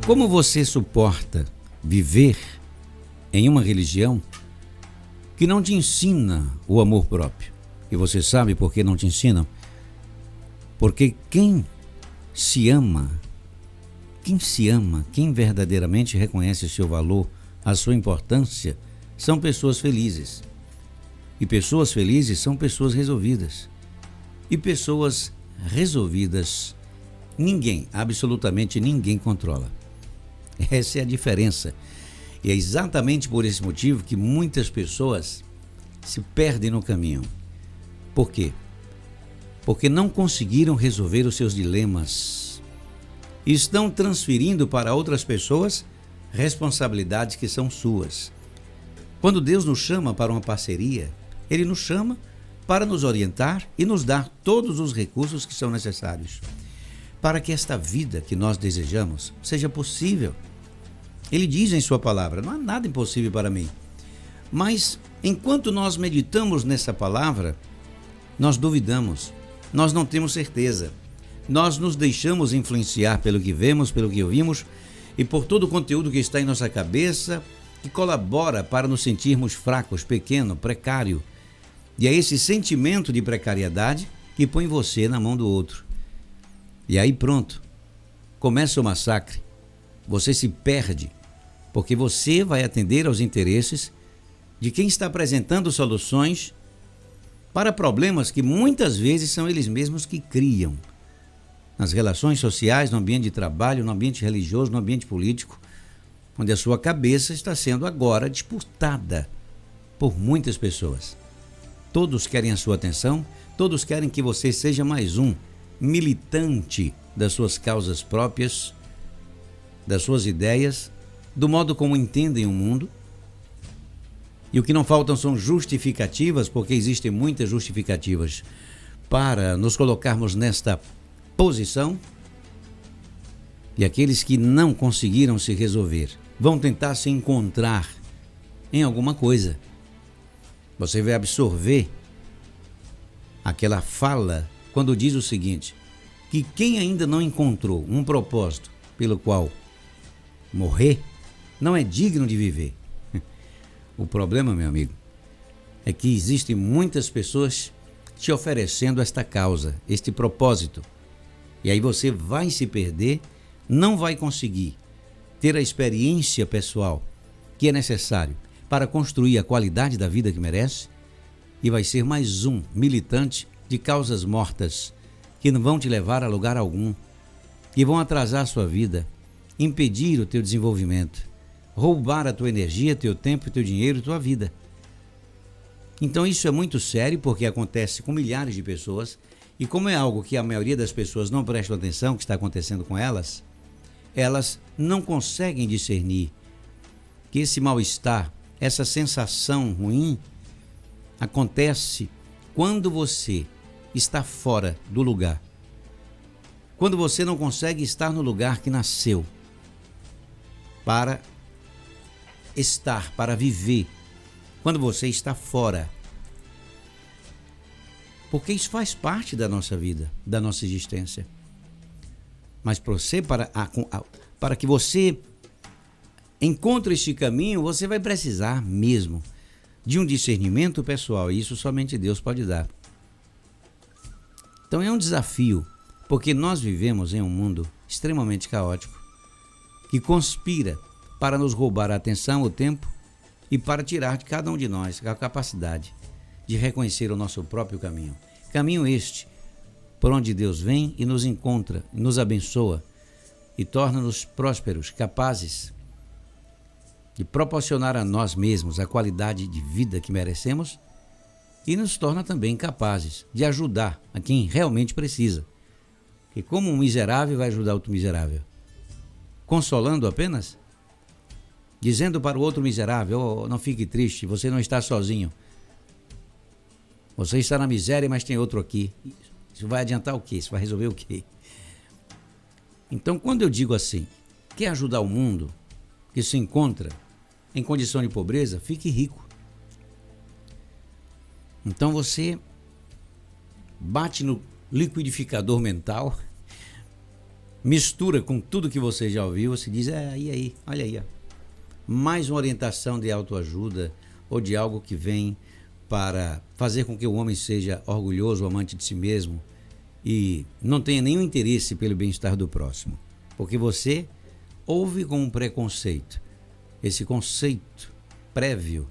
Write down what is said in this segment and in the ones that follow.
Como você suporta viver em uma religião que não te ensina o amor próprio? E você sabe por que não te ensinam? Porque quem se ama, quem verdadeiramente reconhece o seu valor, a sua importância, são pessoas felizes. E pessoas felizes são pessoas resolvidas. E pessoas resolvidas, ninguém, absolutamente ninguém controla. Essa é a diferença. E é exatamente por esse motivo que muitas pessoas se perdem no caminho. Por quê? Porque não conseguiram resolver os seus dilemas. E estão transferindo para outras pessoas responsabilidades que são suas. Quando Deus nos chama para uma parceria, Ele nos chama para nos orientar e nos dar todos os recursos que são necessários para que esta vida que nós desejamos seja possível. Ele diz em sua palavra, não há nada impossível para mim. Mas enquanto nós meditamos nessa palavra, nós duvidamos, nós não temos certeza. Nós nos deixamos influenciar pelo que vemos, pelo que ouvimos e por todo o conteúdo que está em nossa cabeça, que colabora para nos sentirmos fracos, pequeno, precário. E é esse sentimento de precariedade que põe você na mão do outro. E aí pronto, começa o massacre. Você se perde, porque você vai atender aos interesses de quem está apresentando soluções para problemas que muitas vezes são eles mesmos que criam. Nas relações sociais, no ambiente de trabalho, no ambiente religioso, no ambiente político, onde a sua cabeça está sendo agora disputada por muitas pessoas. Todos querem a sua atenção, todos querem que você seja mais um militante das suas causas próprias, das suas ideias, do modo como entendem o mundo. E o que não faltam são justificativas, porque existem muitas justificativas para nos colocarmos nesta posição. E aqueles que não conseguiram se resolver vão tentar se encontrar em alguma coisa. Você vai absorver aquela fala quando diz o seguinte, que quem ainda não encontrou um propósito pelo qual morrer, não é digno de viver. O problema, meu amigo, é que existem muitas pessoas te oferecendo esta causa, este propósito. E aí você vai se perder, não vai conseguir ter a experiência pessoal que é necessário para construir a qualidade da vida que merece e vai ser mais um militante de causas mortas que não vão te levar a lugar algum, que vão atrasar a sua vida, impedir o teu desenvolvimento, roubar a tua energia, teu tempo, teu dinheiro, tua vida. Então isso é muito sério porque acontece com milhares de pessoas e como é algo que a maioria das pessoas não prestam atenção que está acontecendo com elas, elas não conseguem discernir que esse mal-estar, essa sensação ruim acontece quando você está fora do lugar. Quando você não consegue estar no lugar que nasceu para estar, para viver. Quando você está fora. Porque isso faz parte da nossa vida, da nossa existência. Mas para que você encontre este caminho, você vai precisar mesmo de um discernimento pessoal. E isso somente Deus pode dar. Então é um desafio, porque nós vivemos em um mundo extremamente caótico, que conspira para nos roubar a atenção, o tempo e para tirar de cada um de nós a capacidade de reconhecer o nosso próprio caminho. Caminho este, por onde Deus vem e nos encontra, nos abençoa e torna-nos prósperos, capazes de proporcionar a nós mesmos a qualidade de vida que merecemos e nos torna também capazes de ajudar a quem realmente precisa. E como um miserável vai ajudar outro miserável? Consolando apenas? Dizendo para o outro miserável, oh, não fique triste, você não está sozinho. Você está na miséria, mas tem outro aqui. Isso vai adiantar o quê? Isso vai resolver o quê? Então, quando eu digo assim, quer ajudar o mundo que se encontra em condição de pobreza, fique rico. Então você bate no liquidificador mental mistura com tudo que você já ouviu, você diz, aí, olha aí, ó. Mais uma orientação de autoajuda ou de algo que vem para fazer com que o homem seja orgulhoso, amante de si mesmo e não tenha nenhum interesse pelo bem-estar do próximo. Porque você ouve com um preconceito. Esse conceito prévio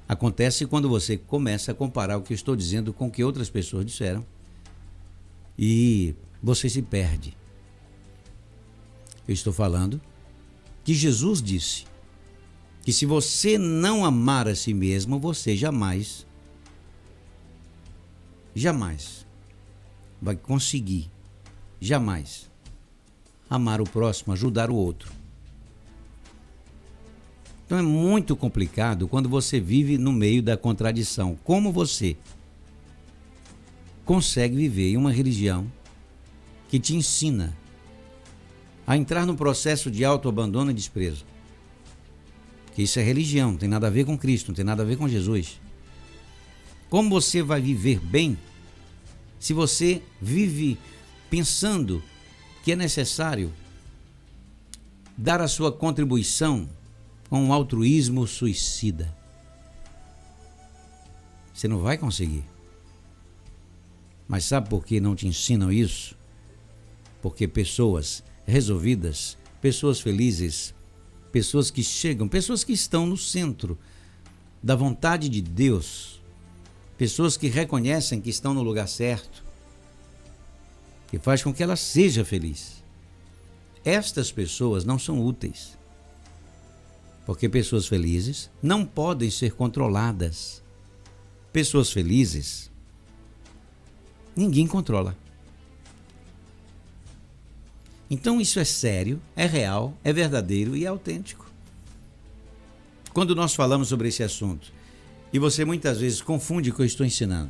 acontece quando você começa a comparar o que eu estou dizendo com o que outras pessoas disseram e você se perde. Eu estou falando que Jesus disse que se você não amar a si mesmo, você jamais vai conseguir, jamais, amar o próximo, ajudar o outro. Então é muito complicado quando você vive no meio da contradição. Como você consegue viver em uma religião que te ensina a entrar no processo de autoabandono e desprezo? Que isso é religião, não tem nada a ver com Cristo, não tem nada a ver com Jesus. Como você vai viver bem se você vive pensando que é necessário dar a sua contribuição com um altruísmo suicida? Você não vai conseguir. Mas sabe por que não te ensinam isso? Porque pessoas resolvidas, pessoas felizes, pessoas que chegam, pessoas que estão no centro da vontade de Deus, pessoas que reconhecem que estão no lugar certo, que faz com que ela seja feliz. Estas pessoas não são úteis, porque pessoas felizes não podem ser controladas. Pessoas felizes, ninguém controla. Então isso é sério, é real, é verdadeiro e é autêntico. Quando nós falamos sobre esse assunto, e você muitas vezes confunde o que eu estou ensinando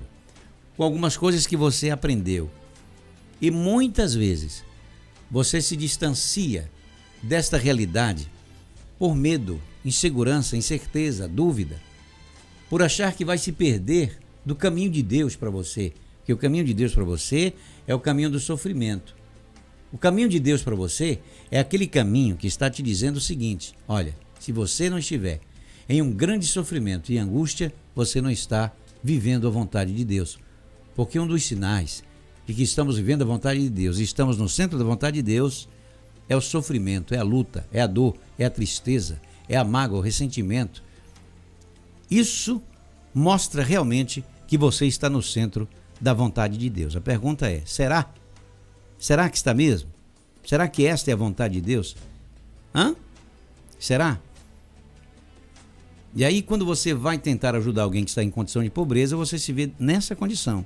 com algumas coisas que você aprendeu, e muitas vezes você se distancia desta realidade por medo, insegurança, incerteza, dúvida, por achar que vai se perder do caminho de Deus para você, porque o caminho de Deus para você é o caminho do sofrimento. O caminho de Deus para você é aquele caminho que está te dizendo o seguinte: olha, se você não estiver em um grande sofrimento e angústia, você não está vivendo a vontade de Deus. Porque um dos sinais de que estamos vivendo a vontade de Deus e estamos no centro da vontade de Deus é o sofrimento, é a luta, é a dor, é a tristeza, é a mágoa, o ressentimento. Isso mostra realmente que você está no centro da vontade de Deus. A pergunta é: será? Será que está mesmo? Será que esta é a vontade de Deus? Será? E aí, quando você vai tentar ajudar alguém que está em condição de pobreza, você se vê nessa condição.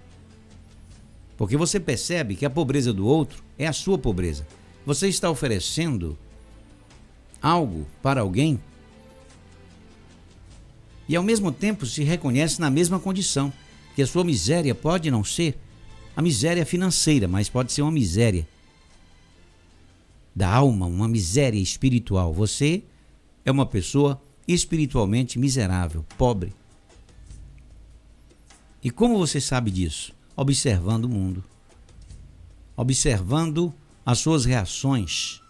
Porque você percebe que a pobreza do outro é a sua pobreza. Você está oferecendo algo para alguém e ao mesmo tempo se reconhece na mesma condição, que a sua miséria pode não ser a miséria financeira, mas pode ser uma miséria da alma, uma miséria espiritual. Você é uma pessoa espiritualmente miserável, pobre. E como você sabe disso? Observando o mundo, observando as suas reações,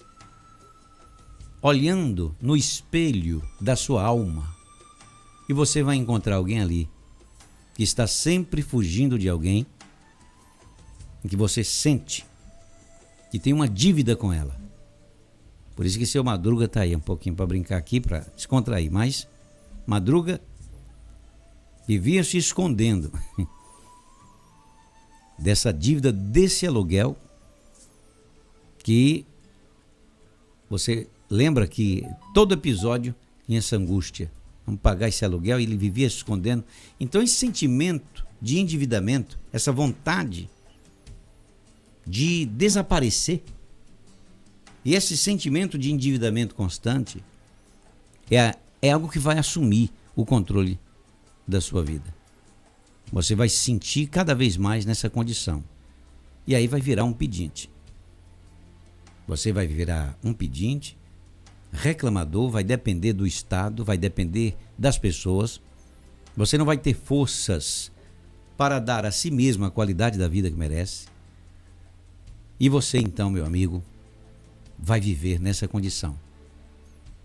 olhando no espelho da sua alma, e você vai encontrar alguém ali que está sempre fugindo de alguém, em que você sente que tem uma dívida com ela. Por isso que seu Madruga está aí um pouquinho para brincar aqui, para descontrair, mas Madruga vivia se escondendo dessa dívida, desse aluguel, que você lembra que todo episódio tinha essa angústia, vamos pagar esse aluguel, e ele vivia se escondendo. Então esse sentimento de endividamento, essa vontade de desaparecer, e esse sentimento de endividamento constante é algo que vai assumir o controle da sua vida. Você vai se sentir cada vez mais nessa condição. E aí vai virar um pedinte. Você vai virar um pedinte, reclamador, vai depender do Estado, vai depender das pessoas. Você não vai ter forças para dar a si mesmo a qualidade da vida que merece. E você então, meu amigo, vai viver nessa condição.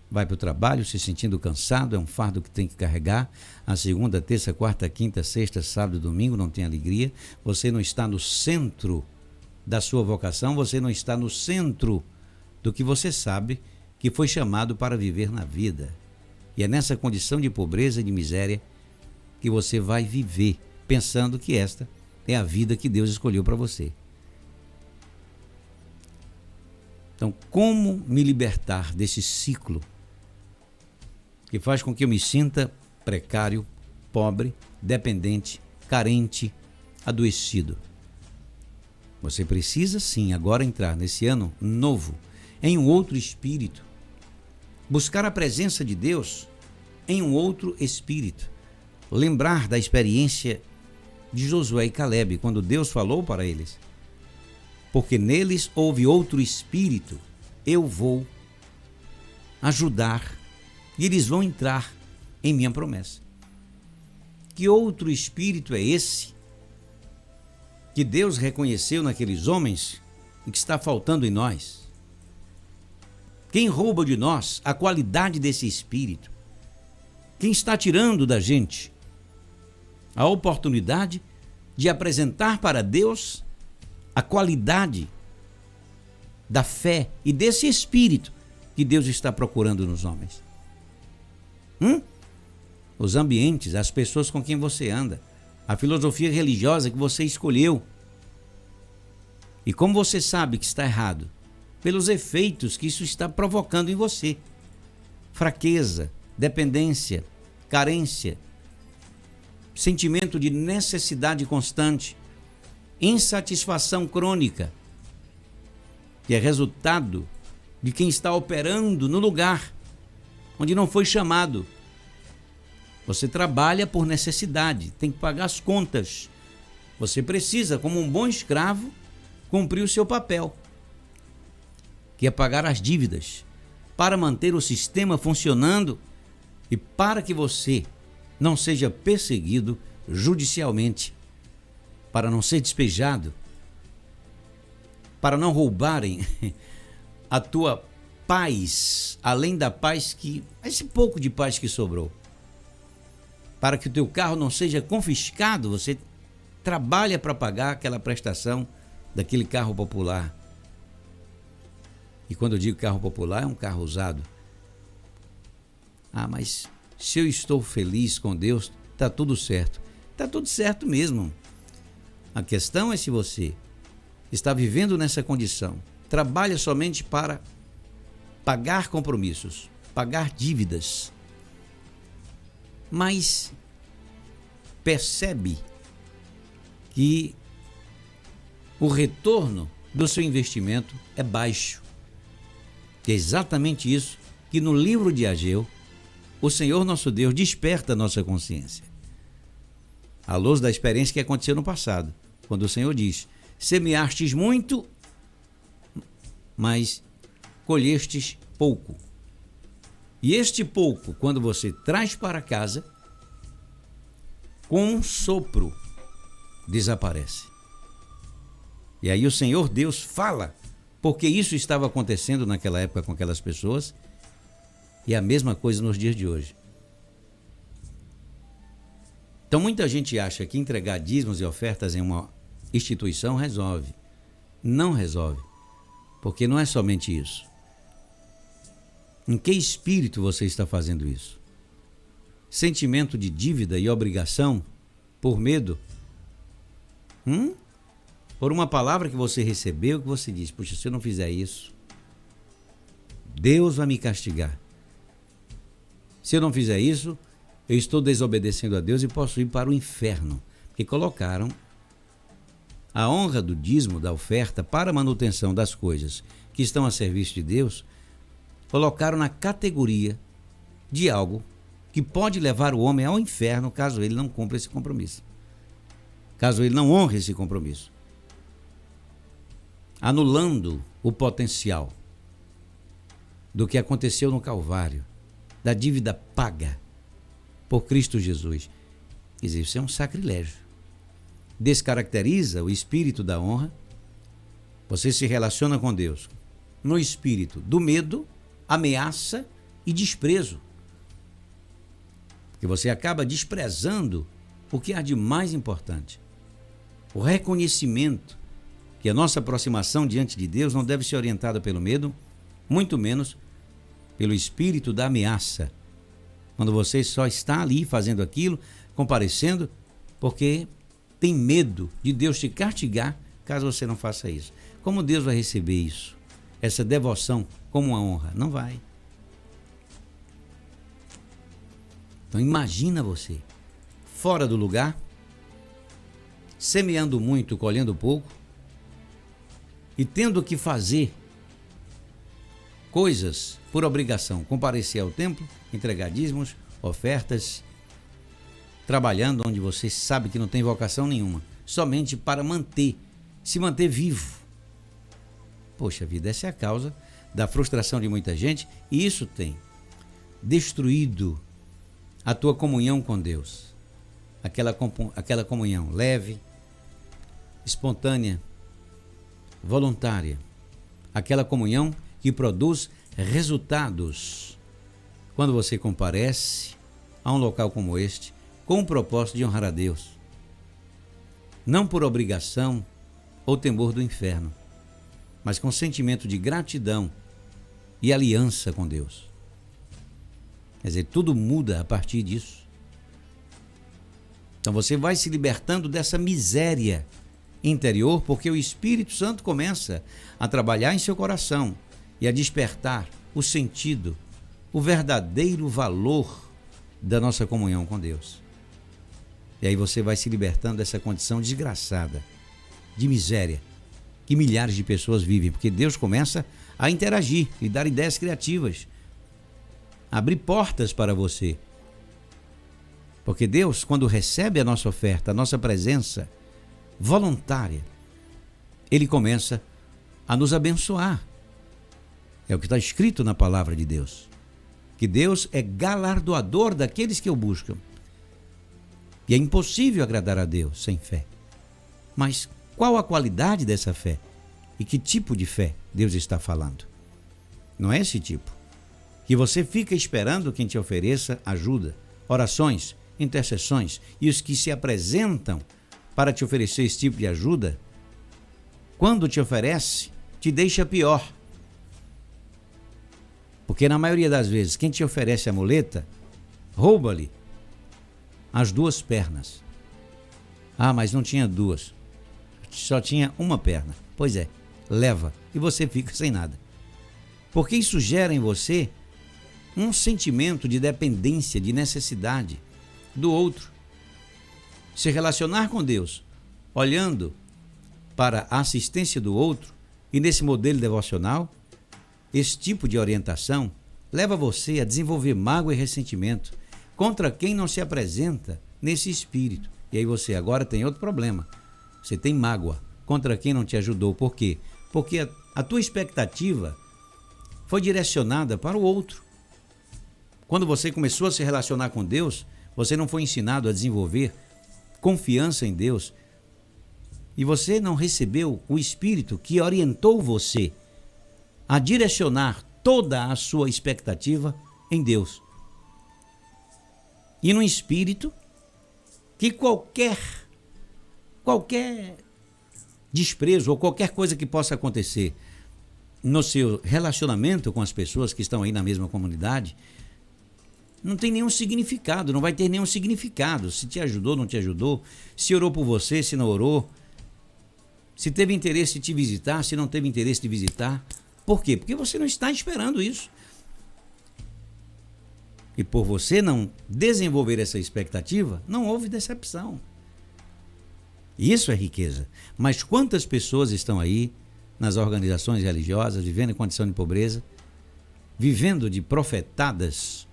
Vai para o trabalho se sentindo cansado, é um fardo que tem que carregar. A segunda, terça, quarta, quinta, sexta, sábado e domingo não tem alegria. Você não está no centro da sua vocação, você não está no centro do que você sabe que foi chamado para viver na vida. E é nessa condição de pobreza e de miséria que você vai viver, pensando que esta é a vida que Deus escolheu para você. Então, como me libertar desse ciclo que faz com que eu me sinta precário, pobre, dependente, carente, adoecido? Você precisa sim agora entrar nesse ano novo em um outro espírito, buscar a presença de Deus em um outro espírito, lembrar da experiência de Josué e Calebe, quando Deus falou para eles: porque neles houve outro espírito, eu vou ajudar e eles vão entrar em minha promessa. Que outro espírito é esse que Deus reconheceu naqueles homens e que está faltando em nós? Quem rouba de nós a qualidade desse espírito? Quem está tirando da gente a oportunidade de apresentar para Deus a qualidade da fé e desse espírito que Deus está procurando nos homens? Os ambientes, as pessoas com quem você anda, a filosofia religiosa que você escolheu. E como você sabe que está errado? Pelos efeitos que isso está provocando em você. Fraqueza, dependência, carência, sentimento de necessidade constante, insatisfação crônica, que é resultado de quem está operando no lugar onde não foi chamado. Você trabalha por necessidade, tem que pagar as contas. Você precisa, como um bom escravo, cumprir o seu papel, que é pagar as dívidas, para manter o sistema funcionando e para que você não seja perseguido judicialmente, para não ser despejado, para não roubarem a tua paz, além da paz esse pouco de paz que sobrou. Para que o teu carro não seja confiscado, você trabalha para pagar aquela prestação daquele carro popular. E quando eu digo carro popular, é um carro usado. Mas se eu estou feliz com Deus, está tudo certo. Está tudo certo mesmo. A questão é se você está vivendo nessa condição, trabalha somente para pagar compromissos, pagar dívidas, mas percebe que o retorno do seu investimento é baixo. Que é exatamente isso que no livro de Ageu, o Senhor nosso Deus desperta a nossa consciência. À luz da experiência que aconteceu no passado, quando o Senhor diz: semeastes muito, mas colhestes pouco. E este pouco, quando você traz para casa, com um sopro, desaparece. E aí o Senhor Deus fala, porque isso estava acontecendo naquela época com aquelas pessoas, e a mesma coisa nos dias de hoje. Então muita gente acha que entregar dízimos e ofertas em uma instituição resolve. Não resolve, porque não é somente isso. Em que espírito você está fazendo isso? Sentimento de dívida e obrigação por medo? Por uma palavra que você recebeu, que você diz: puxa, se eu não fizer isso, Deus vai me castigar. Se eu não fizer isso, eu estou desobedecendo a Deus e posso ir para o inferno. Porque colocaram a honra do dízimo, da oferta, para a manutenção das coisas que estão a serviço de Deus, colocaram na categoria de algo que pode levar o homem ao inferno caso ele não cumpra esse compromisso. Caso ele não honre esse compromisso. Anulando o potencial do que aconteceu no Calvário, da dívida paga por Cristo Jesus. Quer dizer, isso é um sacrilégio. Descaracteriza o espírito da honra Você se relaciona com Deus no espírito do medo, ameaça e desprezo. Porque você acaba desprezando o que há de mais importante. O reconhecimento que a nossa aproximação diante de Deus não deve ser orientada pelo medo, muito menos pelo espírito da ameaça. Quando você só está ali fazendo aquilo, comparecendo, porque tem medo de Deus te castigar caso você não faça isso. Como Deus vai receber isso? Essa devoção como uma honra? Não vai. Então imagina você, fora do lugar, semeando muito, colhendo pouco, e tendo que fazer coisas por obrigação, comparecer ao templo, entregar dízimos, ofertas, trabalhando onde você sabe que não tem vocação nenhuma, somente para se manter vivo. Poxa vida, essa é a causa da frustração de muita gente, e isso tem destruído a tua comunhão com Deus. Aquela comunhão leve, espontânea, voluntária. Aquela comunhão que produz resultados. Quando você comparece a um local como este, com o propósito de honrar a Deus. Não por obrigação ou temor do inferno, mas com sentimento de gratidão e aliança com Deus. Quer dizer, tudo muda a partir disso. Então você vai se libertando dessa miséria interior, porque o Espírito Santo começa a trabalhar em seu coração e a despertar o sentido, o verdadeiro valor da nossa comunhão com Deus. E aí você vai se libertando dessa condição desgraçada, de miséria, que milhares de pessoas vivem, porque Deus começa a interagir e dar ideias criativas, abrir portas para você. Porque Deus, quando recebe a nossa oferta, a nossa presença voluntária, Ele começa a nos abençoar. É o que está escrito na palavra de Deus, que Deus é galardoador daqueles que o buscam. E é impossível agradar a Deus sem fé. Mas qual a qualidade dessa fé? E que tipo de fé Deus está falando? Não é esse tipo que você fica esperando quem te ofereça ajuda, orações, intercessões, e os que se apresentam para te oferecer esse tipo de ajuda, quando te oferece, te deixa pior. Porque na maioria das vezes, quem te oferece a muleta, rouba-lhe as duas pernas. Ah, mas não tinha duas, só tinha uma perna. Pois é, leva e você fica sem nada. Porque isso gera em você um sentimento de dependência, de necessidade do outro. Se relacionar com Deus, olhando para a assistência do outro, e nesse modelo devocional, esse tipo de orientação leva você a desenvolver mágoa e ressentimento contra quem não se apresenta nesse espírito. E aí você agora tem outro problema. Você tem mágoa contra quem não te ajudou. Por quê? Porque a tua expectativa foi direcionada para o outro. Quando você começou a se relacionar com Deus, você não foi ensinado a desenvolver confiança em Deus, e você não recebeu o Espírito que orientou você a direcionar toda a sua expectativa em Deus. E no Espírito que qualquer desprezo ou qualquer coisa que possa acontecer no seu relacionamento com as pessoas que estão aí na mesma comunidade, não tem nenhum significado, não vai ter nenhum significado. Se te ajudou, não te ajudou, se orou por você, se não orou, se teve interesse de te visitar, se não teve interesse de visitar. Por quê? Porque você não está esperando isso. E por você não desenvolver essa expectativa, não houve decepção. Isso é riqueza. Mas quantas pessoas estão aí nas organizações religiosas, vivendo em condição de pobreza, vivendo de profetadas,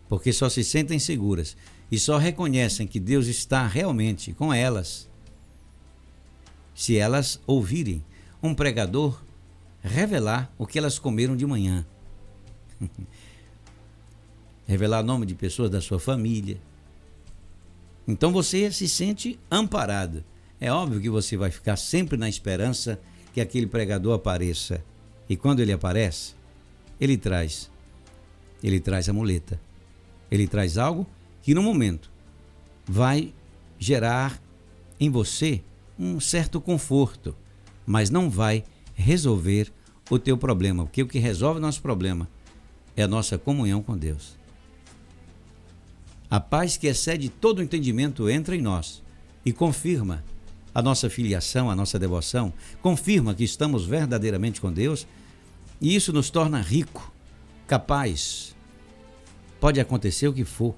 porque só se sentem seguras e só reconhecem que Deus está realmente com elas se elas ouvirem um pregador revelar o que elas comeram de manhã. Revelar o nome de pessoas da sua família. Então você se sente amparado. É óbvio que você vai ficar sempre na esperança que aquele pregador apareça. E quando ele aparece, ele traz a muleta. Ele traz algo que no momento vai gerar em você um certo conforto, mas não vai resolver o teu problema, porque o que resolve o nosso problema é a nossa comunhão com Deus. A paz que excede todo o entendimento entra em nós e confirma a nossa filiação, a nossa devoção, confirma que estamos verdadeiramente com Deus, e isso nos torna rico, capaz. Pode acontecer o que for.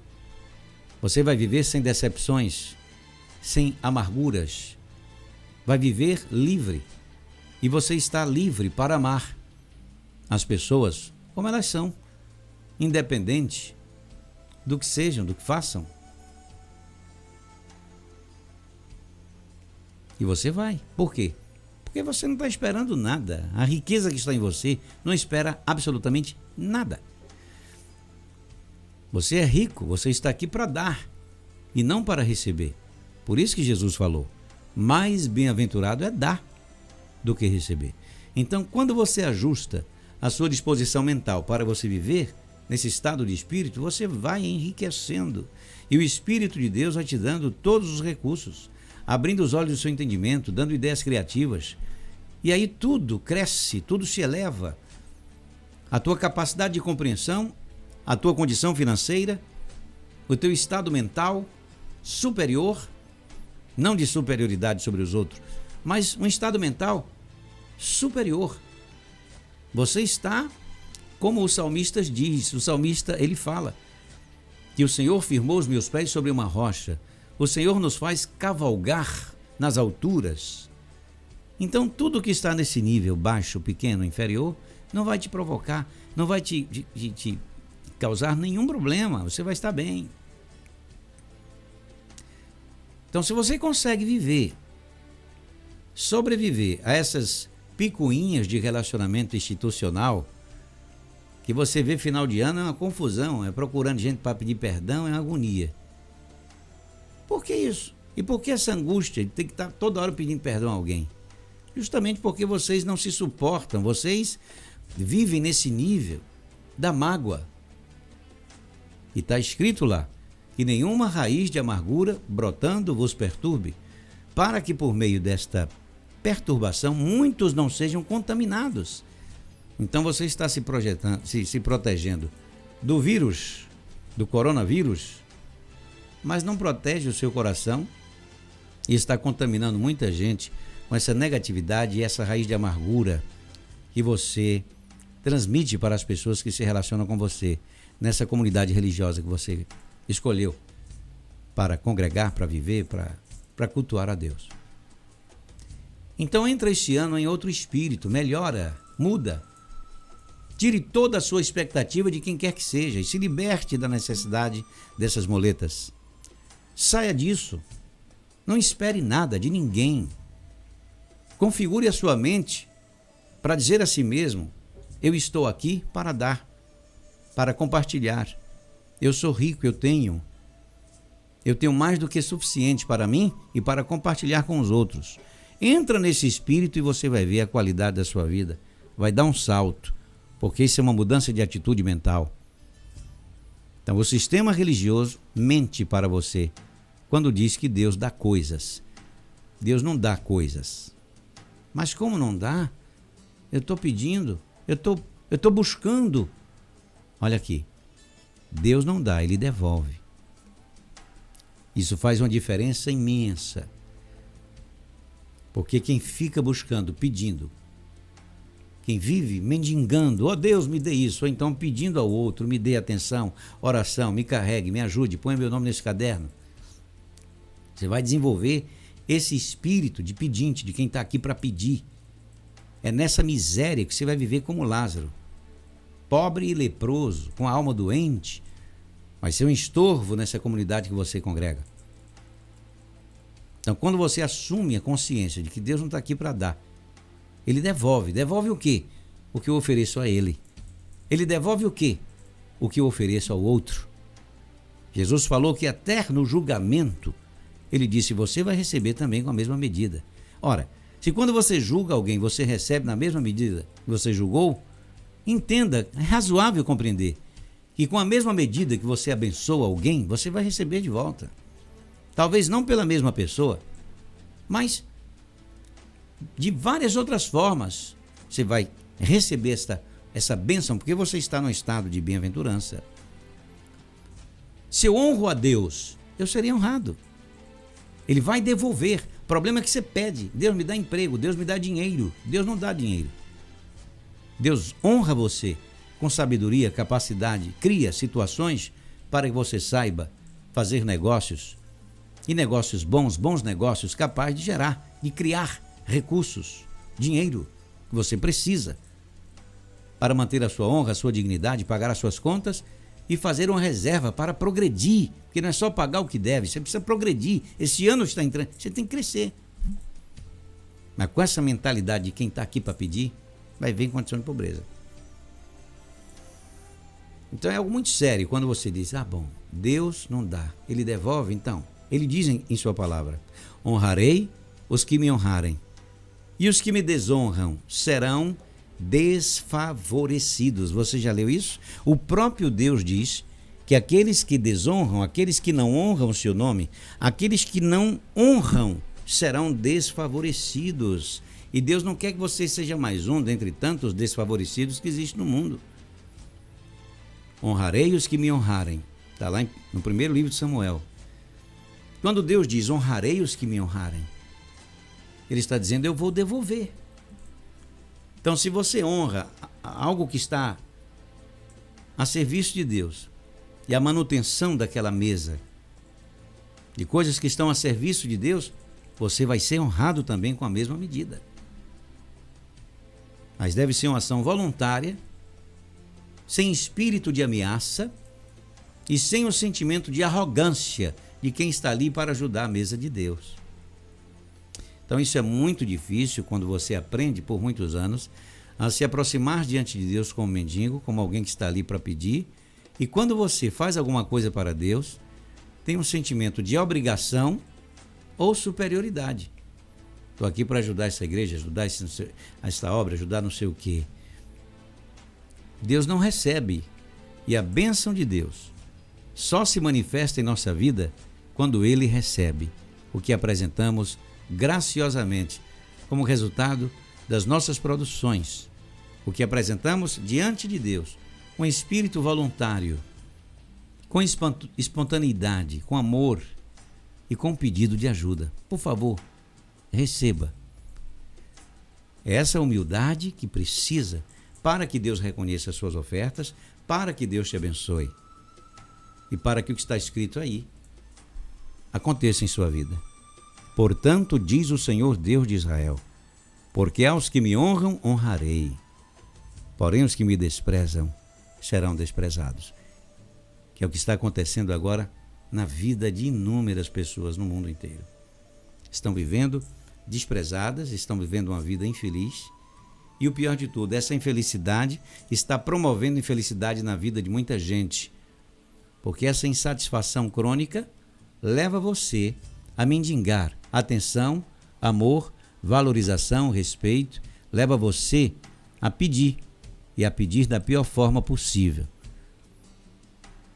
Você vai viver sem decepções, sem amarguras. Vai viver livre. E você está livre para amar as pessoas como elas são, independente do que sejam, do que façam. E você vai. Por quê? Porque você não está esperando nada. A riqueza que está em você não espera absolutamente nada. Você é rico, você está aqui para dar e não para receber. Por isso que Jesus falou, mais bem-aventurado é dar do que receber. Então, quando você ajusta a sua disposição mental para você viver nesse estado de espírito, você vai enriquecendo. E o Espírito de Deus vai te dando todos os recursos, abrindo os olhos do seu entendimento, dando ideias criativas. E aí tudo cresce, tudo se eleva. A tua capacidade de compreensão, a tua condição financeira, o teu estado mental superior, não de superioridade sobre os outros, mas um estado mental superior. Você está, como o salmista diz, o salmista ele fala que o Senhor firmou os meus pés sobre uma rocha, o Senhor nos faz cavalgar nas alturas. Então tudo que está nesse nível baixo, pequeno, inferior, não vai te provocar, não vai te causar nenhum problema, você vai estar bem. Então, se você consegue sobreviver a essas picuinhas de relacionamento institucional, que você vê final de ano é uma confusão, é procurando gente para pedir perdão, é uma agonia. Por que isso? E por que essa angústia de ter que estar toda hora pedindo perdão a alguém? Justamente porque vocês não se suportam, vocês vivem nesse nível da mágoa. E está escrito lá, que nenhuma raiz de amargura brotando vos perturbe, para que por meio desta perturbação muitos não sejam contaminados. Então você está se protegendo do vírus, do coronavírus, mas não protege o seu coração e está contaminando muita gente com essa negatividade e essa raiz de amargura que você transmite para as pessoas que se relacionam com você nessa comunidade religiosa que você escolheu para congregar, para viver, para cultuar a Deus. Então entra este ano em outro espírito, melhora, muda. Tire toda a sua expectativa de quem quer que seja e se liberte da necessidade dessas moletas. Saia disso. Não espere nada de ninguém. Configure a sua mente para dizer a si mesmo, eu estou aqui para dar, para compartilhar. Eu sou rico, eu tenho mais do que suficiente para mim e para compartilhar com os outros. Entra nesse espírito e você vai ver a qualidade da sua vida. Vai dar um salto, porque isso é uma mudança de atitude mental. Então, o sistema religioso mente para você quando diz que Deus dá coisas. Deus não dá coisas. Mas como não dá? Eu estou pedindo, eu estou buscando. Olha aqui, Deus não dá, Ele devolve. Isso faz uma diferença imensa. Porque quem fica buscando, pedindo, quem vive mendigando, ó Deus, me dê isso, ou então pedindo ao outro, me dê atenção, oração, me carregue, me ajude, põe meu nome nesse caderno. Você vai desenvolver esse espírito de pedinte, de quem está aqui para pedir. É nessa miséria que você vai viver como Lázaro. Pobre e leproso, com a alma doente, vai ser um estorvo nessa comunidade que você congrega. Então, quando você assume a consciência de que Deus não está aqui para dar, Ele devolve. Devolve o quê? O que eu ofereço a Ele. Ele devolve o quê? O que eu ofereço ao outro. Jesus falou que até no julgamento, Ele disse, você vai receber também com a mesma medida. Ora, Se quando você julga alguém, você recebe na mesma medida que você julgou, entenda, é razoável compreender que com a mesma medida que você abençoa alguém, você vai receber de volta. Talvez não pela mesma pessoa, mas de várias outras formas você vai receber essa bênção, porque você está no estado de bem-aventurança. Se eu honro a Deus, eu serei honrado. Ele vai devolver. O problema é que você pede. Deus me dá emprego, Deus me dá dinheiro. Deus não dá dinheiro. Deus honra você com sabedoria, capacidade, cria situações para que você saiba fazer negócios, e negócios bons negócios capazes de gerar, de criar recursos, dinheiro que você precisa para manter a sua honra, a sua dignidade, pagar as suas contas e fazer uma reserva para progredir, porque não é só pagar o que deve, você precisa progredir. Esse ano está entrando, você tem que crescer. Mas com essa mentalidade de quem está aqui para pedir, vai vir em condição de pobreza. Então é algo muito sério quando você diz, bom, Deus não dá, Ele devolve. Então, Ele diz em sua palavra, honrarei os que me honrarem, e os que me desonram serão desfavorecidos. Você já leu isso? O próprio Deus diz que aqueles que desonram, aqueles que não honram o seu nome, aqueles que não honram serão desfavorecidos. E Deus não quer que você seja mais um dentre tantos desfavorecidos que existe no mundo. Honrarei os que me honrarem. Está lá no primeiro livro de Samuel. Quando Deus diz honrarei os que me honrarem, Ele está dizendo eu vou devolver. Então, se você honra algo que está a serviço de Deus e a manutenção daquela mesa, de coisas que estão a serviço de Deus, você vai ser honrado também com a mesma medida. Mas deve ser uma ação voluntária, sem espírito de ameaça e sem o sentimento de arrogância de quem está ali para ajudar a mesa de Deus. Então isso é muito difícil quando você aprende por muitos anos a se aproximar diante de Deus como mendigo, como alguém que está ali para pedir, e quando você faz alguma coisa para Deus, tem um sentimento de obrigação ou superioridade. Estou aqui para ajudar essa igreja, ajudar essa obra, ajudar não sei o quê. Deus não recebe, e a bênção de Deus só se manifesta em nossa vida quando Ele recebe o que apresentamos graciosamente como resultado das nossas produções, o que apresentamos diante de Deus com espírito voluntário, com espontaneidade, com amor e com pedido de ajuda. Por favor, receba. É essa humildade que precisa para que Deus reconheça as suas ofertas, para que Deus te abençoe e para que o que está escrito aí aconteça em sua vida. Portanto, diz o Senhor Deus de Israel, porque aos que me honram, honrarei, porém os que me desprezam serão desprezados. Que é o que está acontecendo agora na vida de inúmeras pessoas no mundo inteiro. Estão vivendo desprezadas, estão vivendo uma vida infeliz, e o pior de tudo, essa infelicidade está promovendo infelicidade na vida de muita gente, porque essa insatisfação crônica leva você a mendigar atenção, amor, valorização, respeito, leva você a pedir, e a pedir da pior forma possível.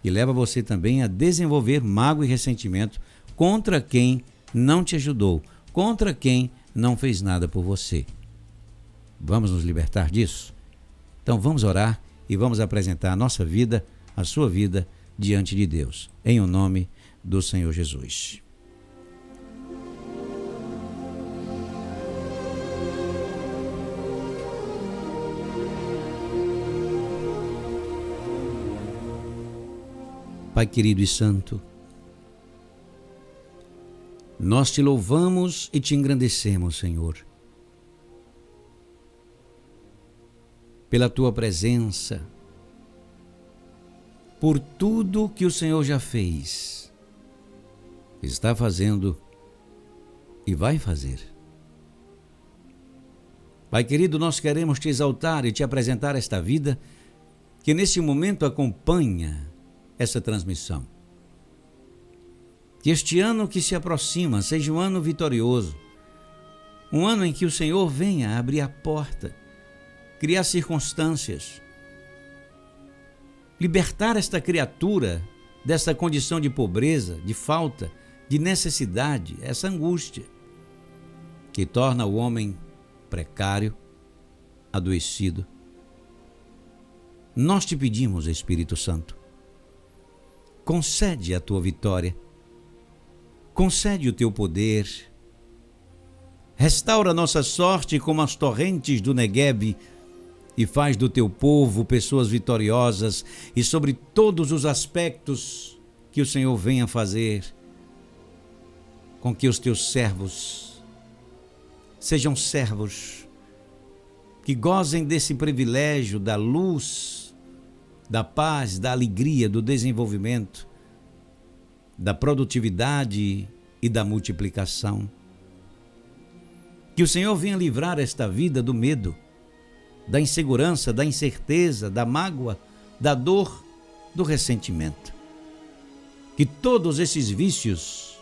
E leva você também a desenvolver mágoa e ressentimento contra quem não te ajudou, contra quem não fez nada por você. Vamos nos libertar disso? Então vamos orar e vamos apresentar a nossa vida, a sua vida, diante de Deus, em o nome do Senhor Jesus. Pai querido e santo, nós te louvamos e te engrandecemos, Senhor, pela tua presença, por tudo que o Senhor já fez, está fazendo e vai fazer. Pai querido, nós queremos te exaltar e te apresentar esta vida que nesse momento acompanha essa transmissão. Que este ano que se aproxima seja um ano vitorioso, Um ano em que o Senhor venha abrir a porta, criar circunstâncias, libertar esta criatura dessa condição de pobreza, de falta, de necessidade, essa angústia que torna o homem precário, adoecido. Nós te pedimos, Espírito Santo, concede a tua vitória, concede o teu poder, restaura nossa sorte como as torrentes do Neguebe e faz do teu povo pessoas vitoriosas e sobre todos os aspectos que o Senhor venha fazer com que os teus servos sejam servos que gozem desse privilégio da luz, da paz, da alegria, do desenvolvimento, da produtividade e da multiplicação. Que o Senhor venha livrar esta vida do medo, da insegurança, da incerteza, da mágoa, da dor, do ressentimento. Que todos esses vícios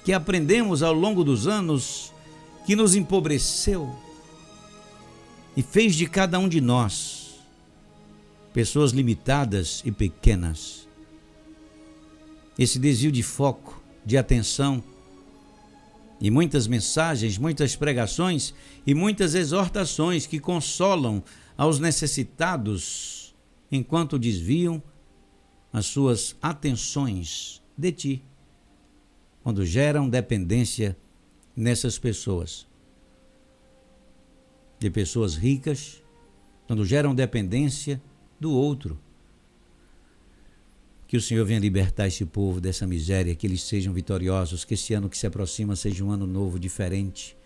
que aprendemos ao longo dos anos, que nos empobreceu e fez de cada um de nós pessoas limitadas e pequenas. Esse desvio de foco, de atenção, e muitas mensagens, muitas pregações e muitas exortações que consolam aos necessitados enquanto desviam as suas atenções de ti, quando geram dependência nessas pessoas, de pessoas ricas, quando geram dependência do outro. Que o Senhor venha libertar esse povo dessa miséria, que eles sejam vitoriosos, que esse ano que se aproxima seja um ano novo, diferente,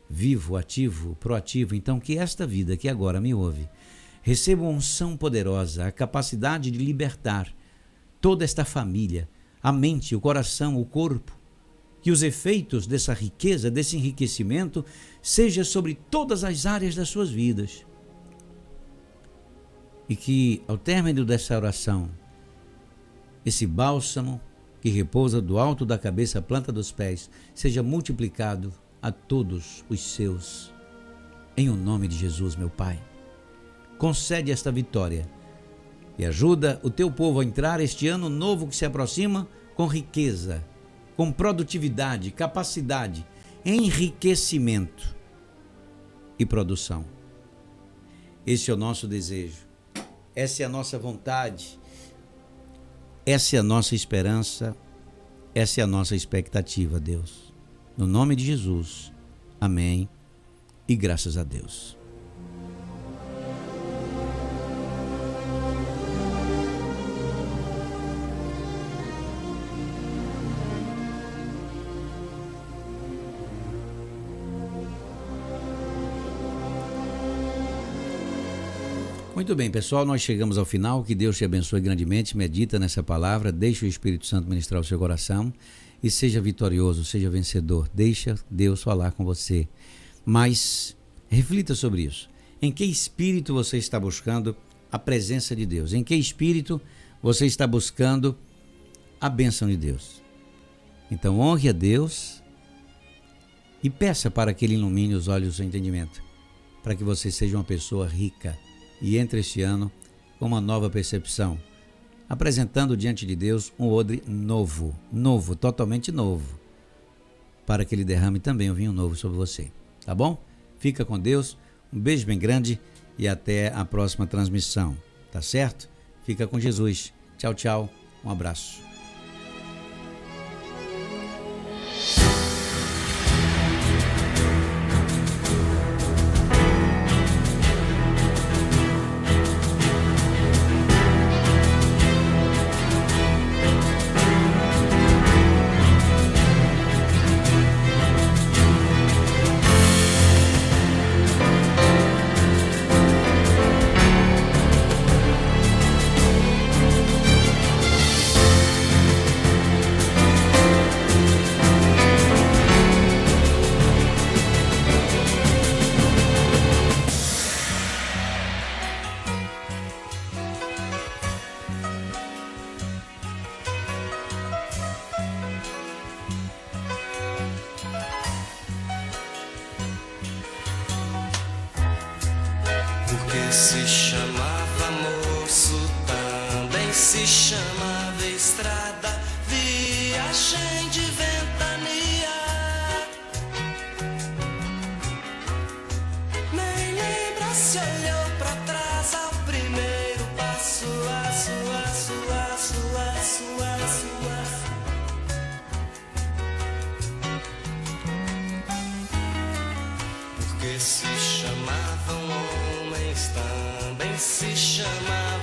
vivo, ativo, proativo. Então, que esta vida que agora me ouve receba uma unção poderosa, a capacidade de libertar toda esta família, a mente, o coração, o corpo, que os efeitos dessa riqueza, desse enriquecimento, seja sobre todas as áreas das suas vidas. E que, ao término dessa oração, esse bálsamo que repousa do alto da cabeça à planta dos pés seja multiplicado a todos os seus. Em o nome de Jesus, meu Pai, concede esta vitória e ajuda o teu povo a entrar este ano novo que se aproxima com riqueza, com produtividade, capacidade, enriquecimento e produção. Esse é o nosso desejo, essa é a nossa vontade, essa é a nossa esperança, essa é a nossa expectativa, Deus. No nome de Jesus, amém e graças a Deus. Muito bem, pessoal, nós chegamos ao final. Que Deus te abençoe grandemente. Medita nessa palavra, deixa o Espírito Santo ministrar o seu coração e seja vitorioso, seja vencedor. Deixa Deus falar com você. Mas reflita sobre isso. Em que espírito você está buscando a presença de Deus? Em que espírito você está buscando a bênção de Deus? Então honre a Deus e peça para que Ele ilumine os olhos do seu entendimento, para que você seja uma pessoa rica e entre este ano com uma nova percepção, apresentando diante de Deus um odre novo, totalmente novo, para que Ele derrame também um vinho novo sobre você, tá bom? Fica com Deus, um beijo bem grande e até a próxima transmissão, tá certo? Fica com Jesus, tchau, tchau, um abraço. se chamava moço, também se chamava estrada, viagem de ventania. Nem lembra se olhou pra trás ao primeiro passo, porque se chamavam homens, também se chamavam